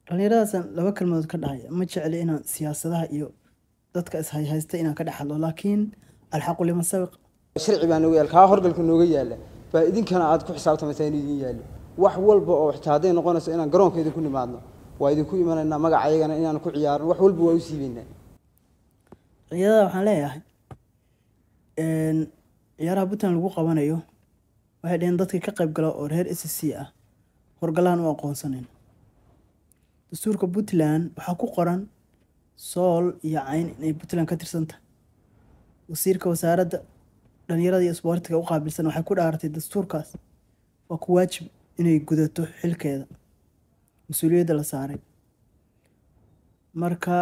dhalinyaradaasaan laba kalmadood ka dhahay ma jecli inaan siyaasadaha iyo dadka haysta inaan ka dhex hadlo laakiin alxaqu liman sabiq sharci baa nooga yaal kaa horgalka nooga yaala baa idinkana aad ku xisaabtamaysaa inuu idin yaalo wax walba oo xitaa hadday noqonayso inaan garoonka idinku nimaadno waa idinku imanaynaa magaca ayagana inaan ku ciyaarno wax walba waa u siibaynaa ciyaarada waxaan leeyahay ciyaaraha Puntland lagu qabanayo waxay dhaheen dadka ka qayb gala oo reer SSC ah horgalaan u aqoonsanayn dastuurka Puntland waxaa ku qoran sool iyo cayn inay Puntland ka tirsan tahay wasiirka wasaaradda dhalinyarada iyo isboortiga u qaabilsan waxay ku dhaartay dastuurkaas waa ku waajib inay gudato xilkeeda mas'uuliyadda la saaray marka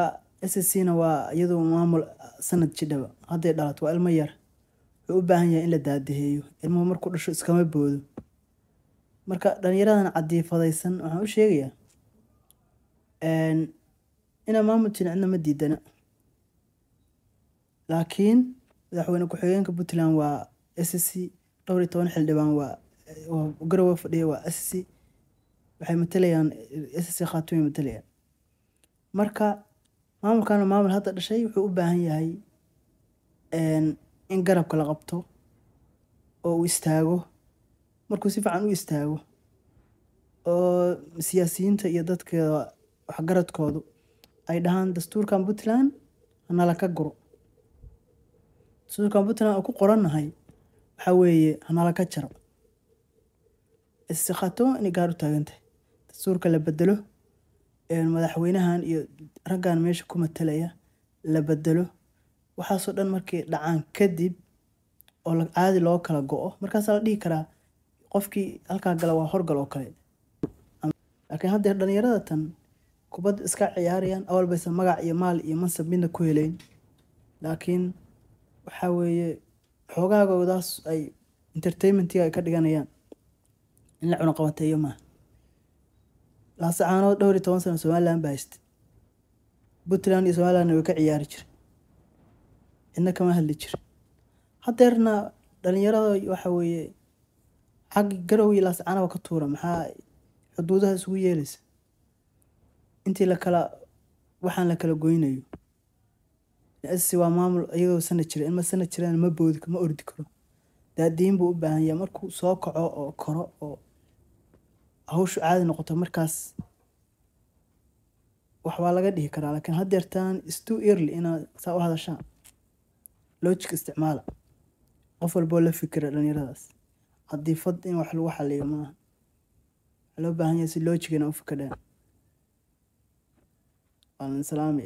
SSC-na waa iyadoo maamul sanad jidhaba hadday dhalato waa ilmo yar wuxuu u baahan yahay in la daadaheeyo ilmuhu markuu dhasho iskama boodo marka dhalinyaradan cadiifadaysan waxaan u sheegayaa ina maamul cidna ma diidana laakiin madaxweyne ku-xigeenka Puntland waa SSC dhowr iyo 10 xildhibaan waa garowe fadhiya waa SSC waxay matalayaan SSC Khaatume matalayaan marka maamulkan maamul hadda dhashay wuxuu u baahan yahay in garabka la qabto oo uu istaago markuu si fiican u istaago oo siyaasiyiinta iyo dadka waxgaradkoodu ay dhahaan dastuurkan Puntland nala ka guro dastuurkan Puntland ku qorannahay waxa weeye nala ka jaro istiqaato in gaar u taagantahay dastuurka la bedelo madaxweynahan iyo raggan meesha ku matalaya la bedelo waxaasoo dhan markay dhacaan kadib oo caadi loo kala go'o markaas la dhihi karaa qofkii halkaa gala waa horgal oo kale laakiin hadda dhalinyarada tan kubad iska ciyaarayaan awal baysan magac iyo maal iyo mansab midna ku helayn laakiin waxa weeye xoogagoodaas ay entertainmentiga ay ka dhiganayaan in la cuno qabateeyo ma laasacaanood dhowr iyo 10 sano Somaliland baa haystay Puntland iyo Somaliland way ka ciyaari jireen inna kama hadli jirin hadeerna dhalinyarada waxa weeye xaq garow iyo laasacaanood ka tuura maxaa xuduudaha isugu yeelaysa intii la kala waxaan la kala goynayo SSC waa maamul iyagoo sanad jira in ma sanad jiraan ma boodi ma ordi karo daadiin buu u baahan yahay markuu soo kaco oo koro oo hawshu caadi noqoto markaas wax waa laga dhihi karaa laakiin hadeertaan is too early ina saa u hadashaan logic isticmaala qof walba la fikira dhalinyaradaas haddii fad in wax lagu xaliyo maaha loo baahan yahay si logic ina u fikiraan salaam